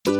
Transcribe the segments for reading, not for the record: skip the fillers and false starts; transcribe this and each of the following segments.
नमस्कार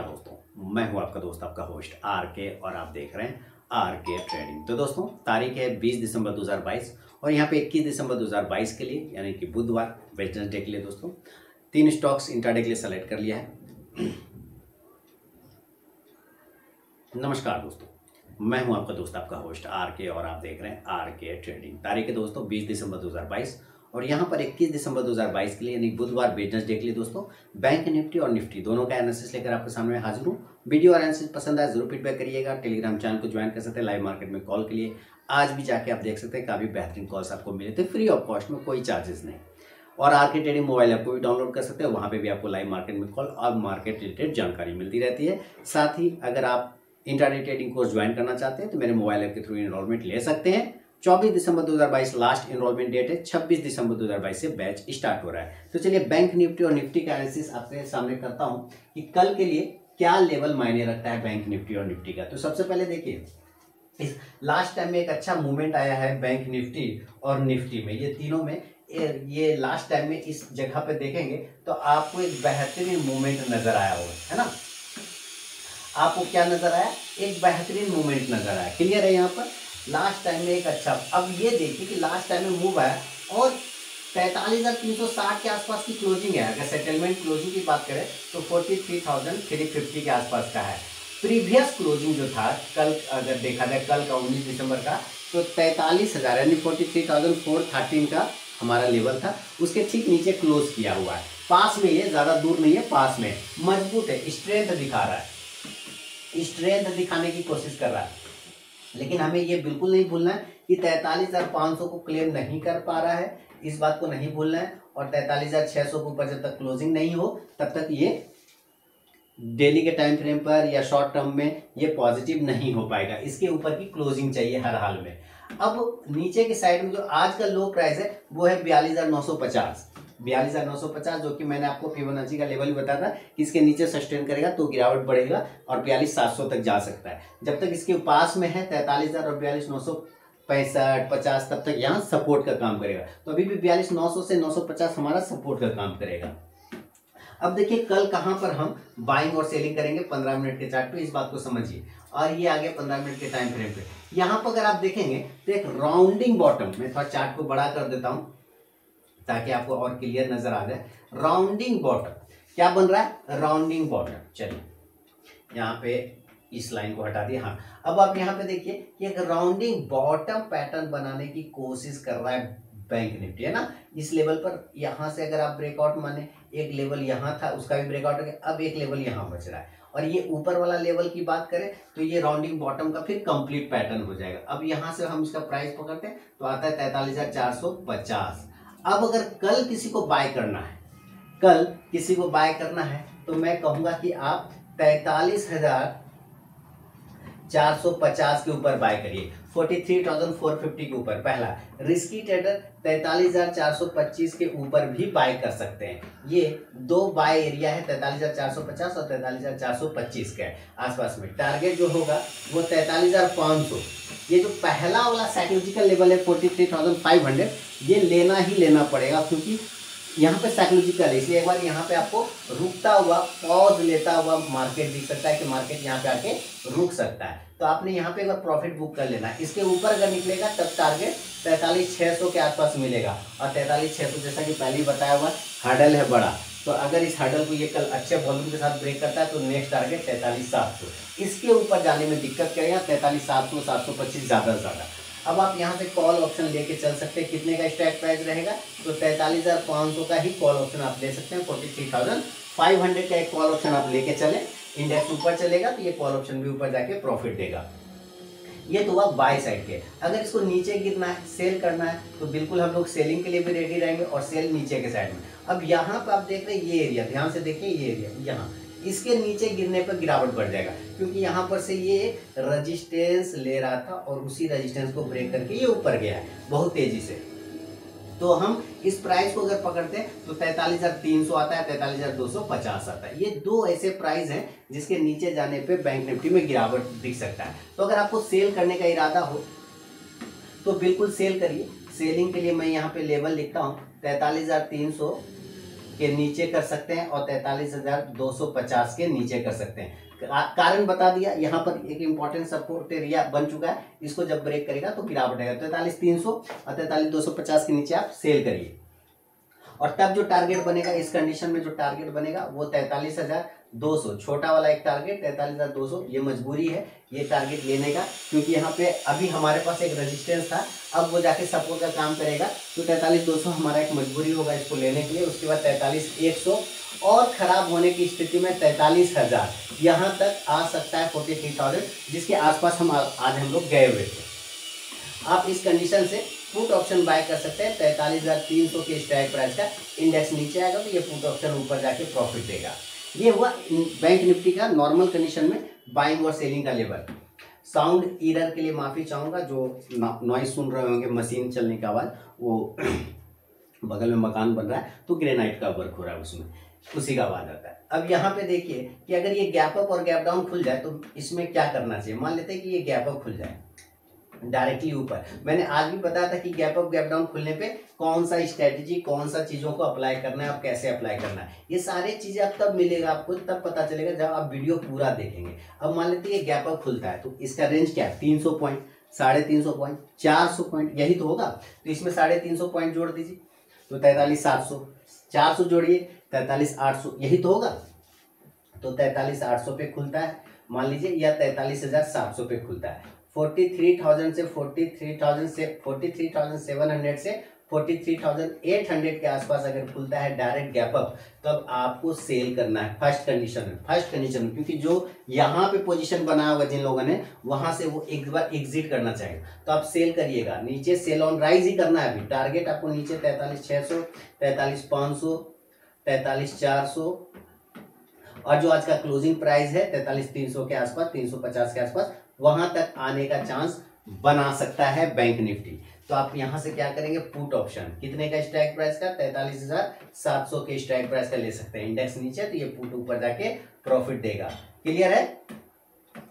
दोस्तों, मैं हूं आपका दोस्त, आपका होस्ट आर के, और आप देख रहे हैं आर के ट्रेडिंग। तो दोस्तों, तारीख है 20 दिसंबर 2022 और यहां पे 21 दिसंबर 2022 के लिए, यानी कि बुधवार, वेडनेसडे के लिए दोस्तों 3 स्टॉक्स इंट्राडे के लिए सेलेक्ट कर लिया है। नमस्कार दोस्तों, मैं हूं आपका दोस्त, आपका होस्ट आर के, और आप देख रहे हैं आर के ट्रेडिंग। तारीख है दोस्तों 20 दिसंबर 2022 और यहाँ पर 21 दिसंबर 2022 के लिए, यानी बुधवार, वेडनेसडे के लिए दोस्तों बैंक निफ्टी और निफ्टी दोनों का एनालिसिस लेकर आपके सामने हाजिर हूँ। वीडियो और एनालिसिस पसंद आए जरूर फीडबैक करिएगा। टेलीग्राम चैनल को ज्वाइन कर सकते हैं लाइव मार्केट में कॉल के लिए। आज भी जाके आप देख सकते हैं, काफ़ी बेहतरीन कॉल्स आपको मिले थे फ्री ऑफ कॉस्ट में, कोई चार्जेस नहीं। और आर के ट्रेडिंग मोबाइल ऐप को भी डाउनलोड कर सकते हैं, वहाँ पर भी आपको लाइव मार्केट में कॉल और मार्केट रिलेटेड जानकारी मिलती रहती है। साथ ही अगर आप इंट्राडे ट्रेडिंग कोर्स ज्वाइन करना चाहते हैं तो मेरे मोबाइल ऐप के थ्रू एनरोलमेंट ले सकते हैं। 24 दिसंबर 2022 लास्ट एनरोलमेंट डेट है। 26 दिसंबर 2022 से बैच स्टार्ट हो रहा है। तो चलिए बैंक निफ्टी और निफ्टी का एनालिसिस आपके सामने करता हूं कि कल के लिए क्या लेवल मायने रखता है बैंक निफ्टी और निफ्टी का। तो सबसे पहले देखिए, इस लास्ट टाइम में एक अच्छा मूवमेंट आया है बैंक निफ्टी और निफ्टी में, ये तीनों में। ये लास्ट टाइम में इस जगह पे देखेंगे तो आपको एक बेहतरीन मूवमेंट नजर आया होगा, है ना। आपको क्या नजर आया? एक बेहतरीन मूवमेंट नजर आया। क्लियर है? यहाँ पर लास्ट टाइम में एक अच्छा, अब ये देखिए कि लास्ट टाइम में मूव आया और 43,360 के आसपास की क्लोजिंग है। अगर सेटलमेंट क्लोजिंग की बात करें तो 43,350 के आसपास का है। प्रीवियस क्लोजिंग जो था कल, अगर देखा जाए कल का 19 दिसंबर का, तो 43,000 यानी 43,413 का हमारा लेवल था। उसके ठीक नीचे क्लोज किया हुआ है, पास में, ये ज्यादा दूर नहीं है, पास में, मजबूत है, स्ट्रेंथ दिखा रहा है, स्ट्रेंथ दिखाने की कोशिश कर रहा है। लेकिन हमें ये बिल्कुल नहीं भूलना है कि 43,500 को क्लेम नहीं कर पा रहा है, इस बात को नहीं भूलना है। और 43,600 के ऊपर जब तक क्लोजिंग नहीं हो तब तक ये डेली के टाइम फ्रेम पर या शॉर्ट टर्म में ये पॉजिटिव नहीं हो पाएगा। इसके ऊपर की क्लोजिंग चाहिए हर हाल में। अब नीचे की साइड में जो आज का लो प्राइस है वो है 42,950, 42,950, जो कि मैंने आपको फिबोनाची का लेवल भी बताया था कि इसके नीचे सस्टेन करेगा तो गिरावट बढ़ेगा और 42,700 तक जा सकता है। जब तक इसके पास में है 43,000 और 42,965, 50, तब तक यहाँ सपोर्ट का काम करेगा। तो अभी भी 42,900 से 950 हमारा सपोर्ट का काम करेगा। अब देखिए कल कहां पर हम बाइंग और सेलिंग करेंगे 15 मिनट के चार्ट पे, इस बात को समझिए। और ये आ गया 15 मिनट के टाइम फ्रेम पे। यहाँ पर अगर आप देखेंगे तो एक राउंडिंग बॉटम, मैं थोड़ा चार्ट को बड़ा कर देता हूं ताकि आपको और क्लियर नजर आ जाए। राउंडिंग बॉटम क्या बन रहा है? Rounding bottom. चलिए यहाँ पे इस लाइन को हटा दिया। हाँ, अब आप यहाँ पे देखिए कि एक राउंडिंग बॉटम पैटर्न बनाने की कोशिश कर रहा है बैंक निफ्टी, है ना। इस लेवल पर यहाँ से अगर आप ब्रेकआउट माने, एक लेवल यहाँ था उसका भी ब्रेकआउट हो गया, अब एक लेवल यहाँ बच रहा है। और ये ऊपर वाला लेवल की बात करें तो ये राउंडिंग बॉटम का फिर कंप्लीट पैटर्न हो जाएगा। अब यहाँ से हम इसका प्राइस पकड़ते हैं तो आता है 43,450। अब अगर कल किसी को बाय करना है, कल किसी को बाय करना है तो मैं कहूंगा कि आप 43,450 के ऊपर बाय करिए, 43,450 के ऊपर। पहला रिस्की ट्रेडर 43,425 के ऊपर भी बाय कर सकते हैं। ये दो बाय एरिया है, 43,450 और 43,425 के आसपास में। टारगेट जो होगा वो 43,500। ये जो पहला वाला साइकोलॉजिकल लेवल है 43,500, ये लेना ही लेना पड़ेगा, क्योंकि यहाँ पे साइकोलॉजिकल है। इसलिए एक बार यहाँ पे आपको रुकता हुआ, पॉज लेता हुआ मार्केट दिख सकता है कि मार्केट यहाँ पे आके रुक सकता है। तो आपने यहाँ पे एक बार प्रॉफिट बुक कर लेना है। इसके ऊपर अगर निकलेगा तब टारगेट 43,600 के आसपास मिलेगा। और 43,600 जैसा कि पहले ही बताया हुआ हर्डल है बड़ा, तो अगर इस हर्डल को ये कल अच्छे वॉल्यूम के साथ ब्रेक करता है तो नेक्स्ट टारगेट 43,700। इसके ऊपर जाने में दिक्कत करेगा 43,700, 725 ज़्यादा से ज़्यादा। अब आप यहाँ से कॉल ऑप्शन लेके चल सकते हैं। कितने का स्ट्राइक प्राइस रहेगा? तो 43,500 का ही कॉल ऑप्शन आप ले सकते हैं। 43,500 का एक कॉल ऑप्शन आप लेके चले, इंडेक्स ऊपर चलेगा तो ये कॉल ऑप्शन भी ऊपर जाके प्रॉफिट देगा। ये तो हुआ बाय साइड के। अगर इसको नीचे गिरना है, सेल करना है, तो बिल्कुल हम लोग सेलिंग के लिए भी रेडी रहेंगे और सेल नीचे के साइड में। अब यहाँ पर आप देख रहे हैं ये एरिया, ध्यान से देखिए, ये एरिया, यहाँ इसके नीचे गिरने पर गिरावट बढ़ जाएगा, क्योंकि यहाँ पर से ये रेजिस्टेंस ले रहा था और उसी रेजिस्टेंस को ब्रेक करके ये ऊपर गया है बहुत तेजी से। तो हम इस प्राइस को अगर पकड़ते हैं तो 43,300 आता है, 43,250 आता है। ये दो ऐसे प्राइस हैं जिसके नीचे जाने पे बैंक निफ्टी में गिरावट दिख सकता है। तो अगर आपको सेल करने का इरादा हो तो बिल्कुल सेल करिए। सेलिंग के लिए मैं यहाँ पे लेवल लिखता हूँ, 43,300 के नीचे कर सकते हैं और 43,250 के नीचे कर सकते हैं। कारण बता दिया, यहाँ पर एक इंपॉर्टेंट सपोर्ट एरिया बन चुका है, इसको जब ब्रेक करेगा तो गिरावट आएगा। 43,300 और 43,250 के नीचे आप सेल करिए। और तब जो टारगेट बनेगा, इस कंडीशन में जो टारगेट बनेगा वो 43,200, छोटा वाला एक टारगेट 43,200, ये मजबूरी है ये टारगेट लेने का, क्योंकि यहाँ पे अभी हमारे पास एक रेजिस्टेंस था, अब वो जाके सपोर्ट का काम करेगा। तो 43,200 हमारा एक मजबूरी होगा इसको लेने के लिए। उसके बाद 43,100 और खराब होने की स्थिति में 43,000 यहाँ तक आ सकता है, 43,000 जिसके आसपास आज हम लोग गए हुए थे। आप इस कंडीशन से पुट ऑप्शन बाय कर सकते हैं। 43,300 के स्ट्राइक प्राइस का इंडेक्स नीचे आएगा तो ये पुट ऑप्शन ऊपर जाके प्रॉफिट देगा। ये हुआ बैंक निफ्टी का नॉर्मल कंडीशन में बाइंग और सेलिंग का लेवल। साउंड ईरर के लिए माफी चाहूंगा, जो नॉइस सुन रहे होंगे मशीन चलने का आवाज, वो बगल में मकान बन रहा है तो ग्रेनाइट का वर्क हो रहा है, उसमें उसी का आवाज आता है। अब यहाँ पे देखिए कि अगर ये गैप अप और गैप डाउन खुल जाए तो इसमें क्या करना चाहिए। मान लेते हैं कि ये गैप अप खुल जाए डायरेक्टली ऊपर। मैंने आज भी बताया था कि गैप अप गैप डाउन खुलने पे कौन सा स्ट्रेटेजी, कौन सा चीजों को अप्लाई करना है और कैसे अप्लाई करना है, ये सारी चीजें अब तब मिलेगा आपको, तब पता चलेगा जब आप वीडियो पूरा देखेंगे। अब मान लेते हैं ये गैप अप खुलता है तो इसका रेंज क्या है, 300 पॉइंट, 350 पॉइंट, 400 पॉइंट, यही तो होगा। तो इसमें 350 पॉइंट जोड़ दीजिए तो 43,700, 400 जोड़िए 43,800, यही तो होगा। तो 43,800 पे खुलता है मान लीजिए, या 43,700 पे खुलता है। 43,000 से 43,000 से 43,700 से 43,800 के आसपास अगर खुलता है डायरेक्ट गैप अप, तब आपको सेल करना है फर्स्ट कंडीशन में, क्योंकि जो यहाँ पे पोजीशन बनाया होगा जिन लोगों ने, वहां से वो एक बार एग्जिट करना चाहिए। तो आप सेल करिएगा, नीचे सेल ऑन राइज ही करना है। अभी टारगेट आपको नीचे 43,600, 43,500, 43,400 और जो आज का क्लोजिंग प्राइस है 43,300 के आसपास, 350 के आसपास, वहां तक आने का चांस बना सकता है बैंक निफ्टी। तो आप यहां से क्या करेंगे, पुट ऑप्शन कितने का स्ट्राइक प्राइस का, 43,700 के स्ट्राइक प्राइस का ले सकते हैं। इंडेक्स नीचे तो ये पुट ऊपर जाके प्रॉफिट देगा। क्लियर है।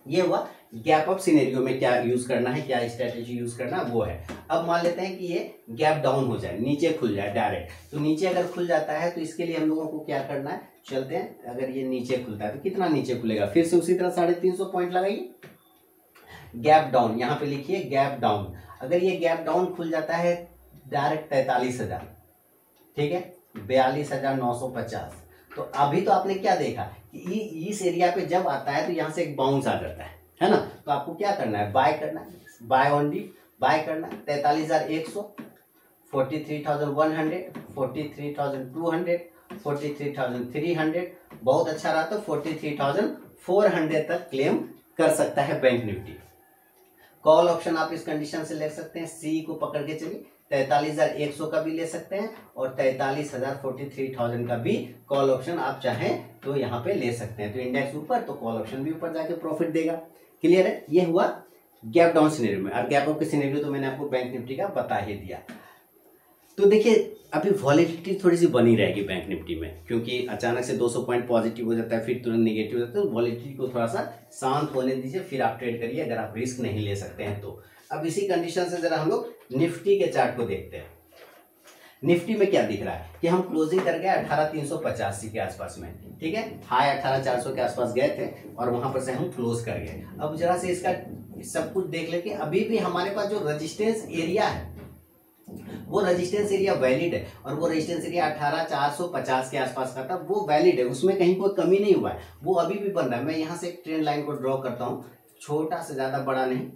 ये हुआ गैप अप सिनेरियो में क्या यूज करना है, क्या स्ट्रेटेजी यूज करना है, वो है। अब मान लेते हैं कि ये गैप डाउन हो जाए, नीचे खुल जाए डायरेक्ट। तो नीचे अगर खुल जाता है तो इसके लिए हम लोगों को क्या करना है, चलते हैं। अगर ये नीचे खुलता है तो कितना नीचे खुलेगा, फिर से उसी तरह 350 पॉइंट लगाइए। गैप डाउन यहाँ पे लिखिए, गैप डाउन। अगर ये गैप डाउन खुल जाता है डायरेक्ट 43,000, ठीक है, 42,950, तो अभी तो आपने क्या देखा कि इस एरिया पे जब आता है तो यहाँ से एक बाउंस आ जाता है ना। तो आपको क्या करना है, बाय करना है, बाय ऑन डी बाय करना है। 43,100, 43,100, 43,200, 43,300, बहुत अच्छा रहा तो 43,400 तक क्लेम कर सकता है बैंक निफ्टी। कॉल ऑप्शन आप इस कंडीशन से ले सकते हैं, सी को पकड़ के चलिए, 43,100 का भी ले सकते हैं और 43,000, 43,000 का भी कॉल ऑप्शन आप चाहें तो यहाँ पे ले सकते हैं। तो इंडेक्स ऊपर तो कॉल ऑप्शन भी ऊपर जाके प्रॉफिट देगा। क्लियर है। ये हुआ गैप डाउन सिनेरियो में। और गैप अप के सिनेरियो तो मैंने आपको बैंक निफ्टी का बता ही दिया। तो देखिए अभी वॉलेटिलिटी थोड़ी सी बनी रहेगी बैंक निफ्टी में, क्योंकि अचानक से 200 पॉइंट पॉजिटिव हो जाता है फिर तुरंत नेगेटिव हो जाता है। तो वॉलेटिलिटी को थोड़ा सा शांत होने दीजिए, फिर आप ट्रेड करिए अगर आप रिस्क नहीं ले सकते हैं तो। अब इसी कंडीशन से जरा हम लोग निफ्टी के चार्ट को देखते हैं। निफ्टी में क्या दिख रहा है कि हम क्लोजिंग कर गए 18,385 के आसपास में, ठीक है, हाई 18,400 के आसपास गए थे और वहां पर से हम क्लोज कर गए। अब जरा से इसका सब कुछ देख लेके, अभी भी हमारे पास जो रेजिस्टेंस एरिया है वो रेजिस्टेंस एरिया वैलिड है, और वो रेजिस्टेंस एरिया 18,450 के आसपास का था, वो वैलिड है, उसमें कहीं कोई कमी नहीं हुआ है, वो अभी भी बन रहा है। मैं यहाँ से एक ट्रेंड लाइन को ड्रॉ करता हूँ, छोटा से ज्यादा बड़ा नहीं।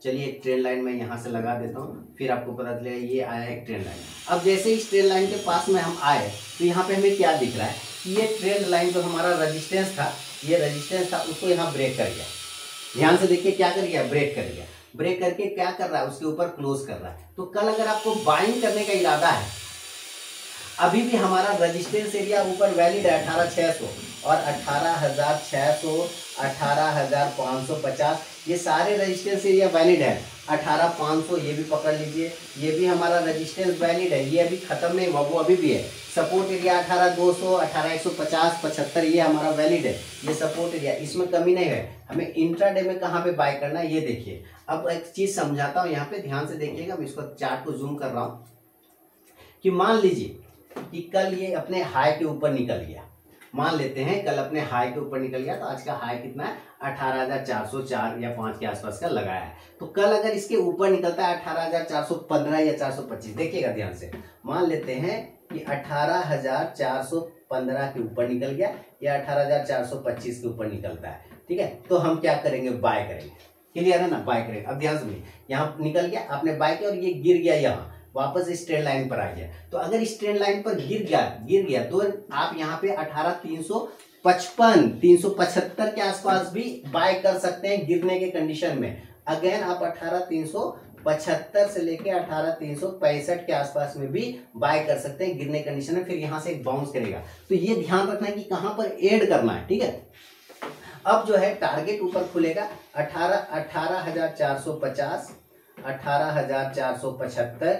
चलिए एक ट्रेंड लाइन मैं यहाँ से लगा देता हूँ, फिर आपको पता चलेगा ये आया एक ट्रेंड लाइन। अब जैसे इस ट्रेंड लाइन के पास में हम आए तो यहाँ पे हमें क्या दिख रहा है कि ये ट्रेंड लाइन जो हमारा रेजिस्टेंस था, ये रेजिस्टेंस था, उसको यहाँ ब्रेक कर गया। ध्यान से देखिए क्या कर गया, ब्रेक कर गया। ब्रेक करके क्या कर रहा है, उसके ऊपर क्लोज कर रहा है। तो कल अगर आपको बाइंग करने का इरादा है, अभी भी हमारा रजिस्टेंस एरिया ऊपर वैलिड है 18,600 और 18,600, 18,550, ये सारे रजिस्टेंस एरिया वैलिड है। 18,500 ये भी पकड़ लीजिए, ये भी हमारा रजिस्टेंस वैलिड है, ये अभी खत्म नहीं हुआ, वो अभी भी है। सपोर्ट एरिया 18,200, 18,150, 75 ये हमारा वैलिड है, ये सपोर्ट एरिया, इसमें कमी नहीं है। हमें इंट्राडे में कहाँ पे बाय करना है ये देखिए। अब एक चीज समझाता हूँ, यहाँ पे ध्यान से देखिएगा, मैं इसको चार्ट को जूम कर रहा हूँ कि मान लीजिए कि कल ये अपने हाई के ऊपर निकल गया, मान लेते हैं कल अपने हाई के ऊपर निकल गया, तो आज का हाई कितना है 18,404 या 5 के आसपास का लगाया है। तो कल अगर इसके ऊपर निकलता है 18,415 या 425, देखिएगा ध्यान से, मान लेते हैं कि 18,415 के ऊपर निकल गया या 18,425 के ऊपर निकलता है, ठीक है, तो हम क्या करेंगे, बाय करेंगे। क्लियर है ना, बाय करेंगे। अब ध्यान सुनिए, यहाँ निकल गया, आपने बाय किया और ये गिर गया, यहाँ वापस इस ट्रेंड लाइन पर आ गया, तो अगर इस ट्रेंड लाइन पर गिर गया तो आप यहाँ पे 18,355, 375 के आसपास भी बाय कर सकते हैं गिरने के कंडीशन में। अगेन आप 18,375 से लेके 18,365 के आसपास में भी बाय कर सकते हैं गिरने कंडीशन में, फिर यहाँ से एक बाउंस करेगा। तो ये ध्यान रखना है कि कहाँ पर ऐड करना है, ठीक है। अब जो है टारगेट ऊपर खुलेगा 18,450, 18,475,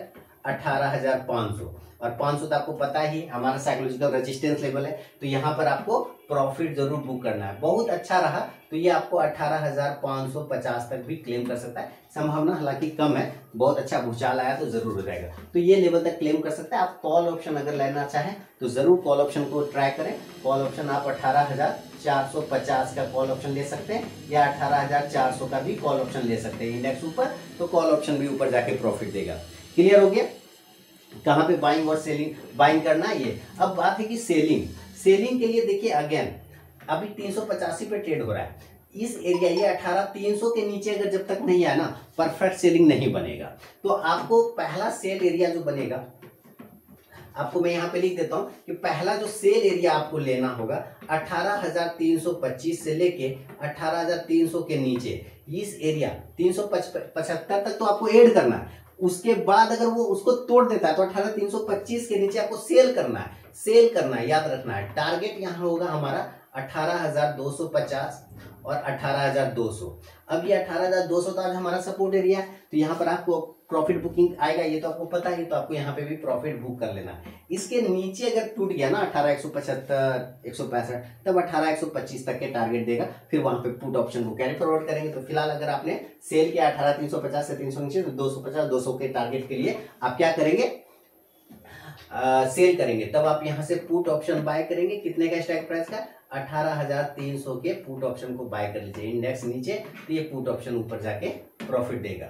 18,500 और 500 तो आपको पता ही हमारा साइकोलॉजिकल रेजिस्टेंस लेवल है, तो यहाँ पर आपको प्रॉफिट जरूर बुक करना है। बहुत अच्छा रहा तो ये आपको 18,550 तक भी क्लेम कर सकता है, संभावना हालांकि कम है, बहुत अच्छा भूचाल आया तो जरूर हो जाएगा, तो ये लेवल तक क्लेम कर सकता है। आप कॉल ऑप्शन अगर लेना चाहें तो जरूर कॉल ऑप्शन को ट्राई करें। कॉल ऑप्शन आप 18,450 का कॉल ऑप्शन ले सकते हैं या 18,400 का भी कॉल ऑप्शन ले सकते हैं। इंडेक्स ऊपर तो कॉल ऑप्शन भी ऊपर जाके प्रॉफिट देगा। क्लियर हो गया कहाँ पे बाइंग और सेलिंग, बाइंग करना है ये। अब बात है कि सेलिंग के लिए देखिए, अगेन अभी 385 पे ट्रेड हो रहा है, इस एरिया ये 18,300 के नीचे अगर जब तक नहीं आया ना, परफेक्ट सेलिंग नहीं बनेगा। तो आपको पहला सेल एरिया जो बनेगा, आपको मैं यहाँ पे लिख देता हूँ कि पहला जो सेल एरिया आपको लेना होगा 18,325 से लेके 18,300 के नीचे, इस एरिया 375 तक तो आपको ऐड करना है। उसके बाद अगर वो उसको तोड़ देता है तो 18,325 के नीचे आपको सेल करना है, याद रखना है। टारगेट यहाँ होगा हमारा 18,250 और 18,200। अब ये 18,200 तो आज हमारा सपोर्ट एरिया है, तो यहाँ पर आपको प्रॉफिट बुकिंग आएगा, ये तो आपको पता है, तो आपको यहाँ पे भी प्रॉफिट बुक कर लेना है। इसके नीचे अगर टूट गया ना 18,175, 165, तब 18,125 तक के टारगेट देगा, फिर वहां पे पुट ऑप्शन को कैरी फॉरवर्ड करेंगे। तो फिलहाल अगर आपने सेल किया 18,350 से 300 नीचे, तो 250, 200 के टारगेट के लिए आप क्या करेंगे, सेल करेंगे। तब आप यहाँ से पुट ऑप्शन बाय करेंगे, कितने का स्ट्राइक प्राइस का, 18,300 के पुट ऑप्शन को बाय कर लीजिए। इंडेक्स नीचे तो ये पुट ऑप्शन ऊपर जाके प्रॉफिट देगा।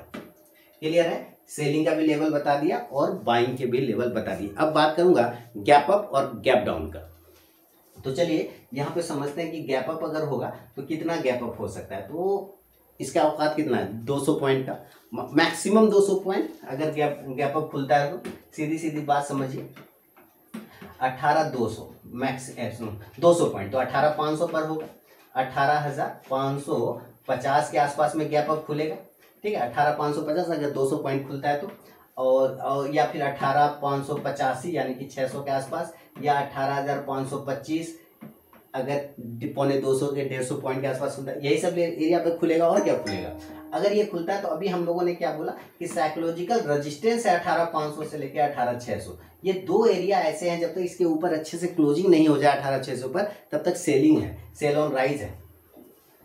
क्लियर है, सेलिंग का भी लेवल बता दिया और बाइंग के भी लेवल बता दिए। अब बात करूंगा गैप अप और गैप डाउन का। तो चलिए यहाँ पे समझते हैं कि गैप अप अगर होगा तो कितना गैप अप हो सकता है। तो इसका औकात कितना है, 200 पॉइंट का, मैक्सिमम 200 पॉइंट अगर गैप अप खुलता है तो सीधी बात समझिए, 18,200 मैक्स 200 पॉइंट, तो 18,500 पर होगा, 18,550 के आसपास में गैप अप खुलेगा, ठीक है। 18,550 अगर 200 पॉइंट खुलता है तो, और या फिर 18,585 यानी कि 600 के आसपास, या 18,525 अगर 250 के 150 पॉइंट के आसपास खुलता है, यही सब एरिया पे खुलेगा। और क्या खुलेगा, अगर ये खुलता है तो अभी हम लोगों ने क्या बोला कि साइकोलॉजिकल रेजिस्टेंस है 18,500 से लेकर 18,600, ये दो एरिया ऐसे हैं, जब तक इसके ऊपर अच्छे से क्लोजिंग नहीं हो जाए 18,600 पर, तब तक सेलिंग है, सेल ऑन राइज है।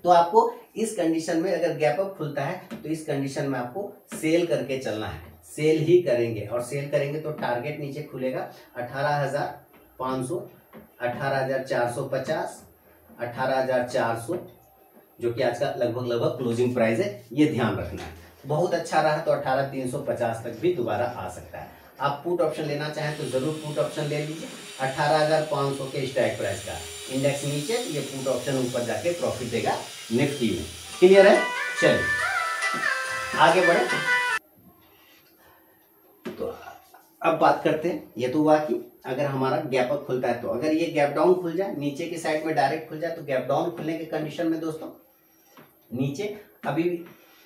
तो आपको इस कंडीशन में अगर गैप अप खुलता है तो इस कंडीशन में आपको सेल करके चलना है, सेल ही करेंगे। और सेल करेंगे तो टारगेट नीचे खुलेगा 18,500, 18,450, 18,400, जो कि आज का लगभग क्लोजिंग प्राइस है, ये ध्यान रखना है। बहुत अच्छा रहा तो 18,350 तक भी दोबारा आ सकता है। आप पुट ऑप्शन लेना चाहें तो जरूर पुट ऑप्शन ले लीजिए 18,500 के स्ट्राइक प्राइस का, इंडेक्स नीचे, ये पुट ऑप्शन ऊपर जाके प्रॉफिट देगा निफ्टी में। क्लियर है, चलिए आगे बढ़े। तो अब बात करते हैं, ये तो हुआ कि अगर हमारा गैप अप खुलता है तो, अगर ये गैप डाउन खुल जाए, नीचे की साइड में डायरेक्ट खुल जाए, तो गैप डाउन खुलने के कंडीशन में दोस्तों नीचे अभी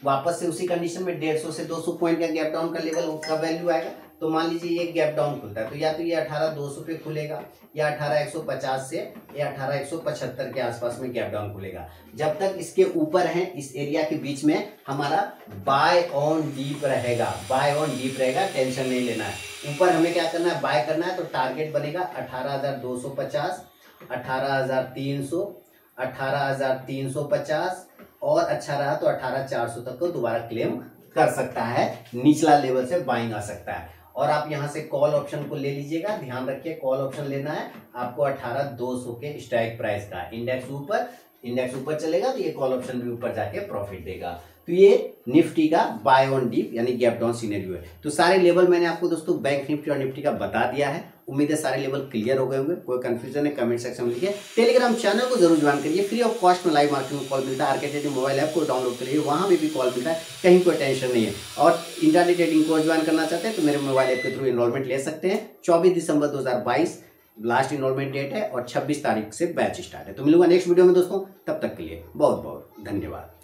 वापस से उसी कंडीशन में 150 से 200 पॉइंट का गैप डाउन का लेवल का वैल्यू आएगा। तो मान लीजिए ये गैप डाउन खुलता है तो या तो ये 18,200 पे खुलेगा या 18,150 से या 18,175 के आसपास में गैप डाउन खुलेगा। जब तक इसके ऊपर है इस एरिया के बीच में हमारा बाय ऑन डीप रहेगा, बाय ऑन डीप रहेगा, टेंशन नहीं लेना है। ऊपर हमें क्या करना है, बाय करना है। तो टारगेट बनेगा 18,250, 18,300, 18,350 और अच्छा रहा तो 18,400 तक को दोबारा क्लेम कर सकता है, निचला लेवल से बाइंग आ सकता है। और आप यहां से कॉल ऑप्शन को ले लीजिएगा, ध्यान रखिए कॉल ऑप्शन लेना है आपको 18,200 के स्ट्राइक प्राइस का। इंडेक्स ऊपर चलेगा तो ये कॉल ऑप्शन भी ऊपर जाके प्रॉफिट देगा। तो ये निफ्टी का बाय ऑन डीप यानी गैप डाउन सिनेरियो है। तो सारे लेवल मैंने आपको दोस्तों बैंक निफ्टी और निफ्टी का बता दिया है। उम्मीद है सारे लेवल क्लियर हो गए होंगे। कोई कंफ्यूजन है कमेंट सेक्शन में लिखिए। टेलीग्राम चैनल को जरूर ज्वाइन करिए, फ्री ऑफ कॉस्ट में लाइव मार्केटिंग में कॉल मिलता है। आरके ट्रेडिंग मोबाइल ऐप को डाउनलोड करिए, वहां भी कॉल मिलता है, कहीं कोई टेंशन नहीं है। और इंट्राडे ट्रेडिंग कोर्स ज्वाइन करना चाहते हैं तो मेरे मोबाइल ऐप के थ्रू इनरोलमेंट ले सकते हैं। 24 दिसंबर 2022 लास्ट इनरोलमेंट डेट है और 26 तारीख से बैच स्टार्ट है। तो मिलूंगा नेक्स्ट वीडियो में दोस्तों, तब तक के लिए बहुत बहुत धन्यवाद।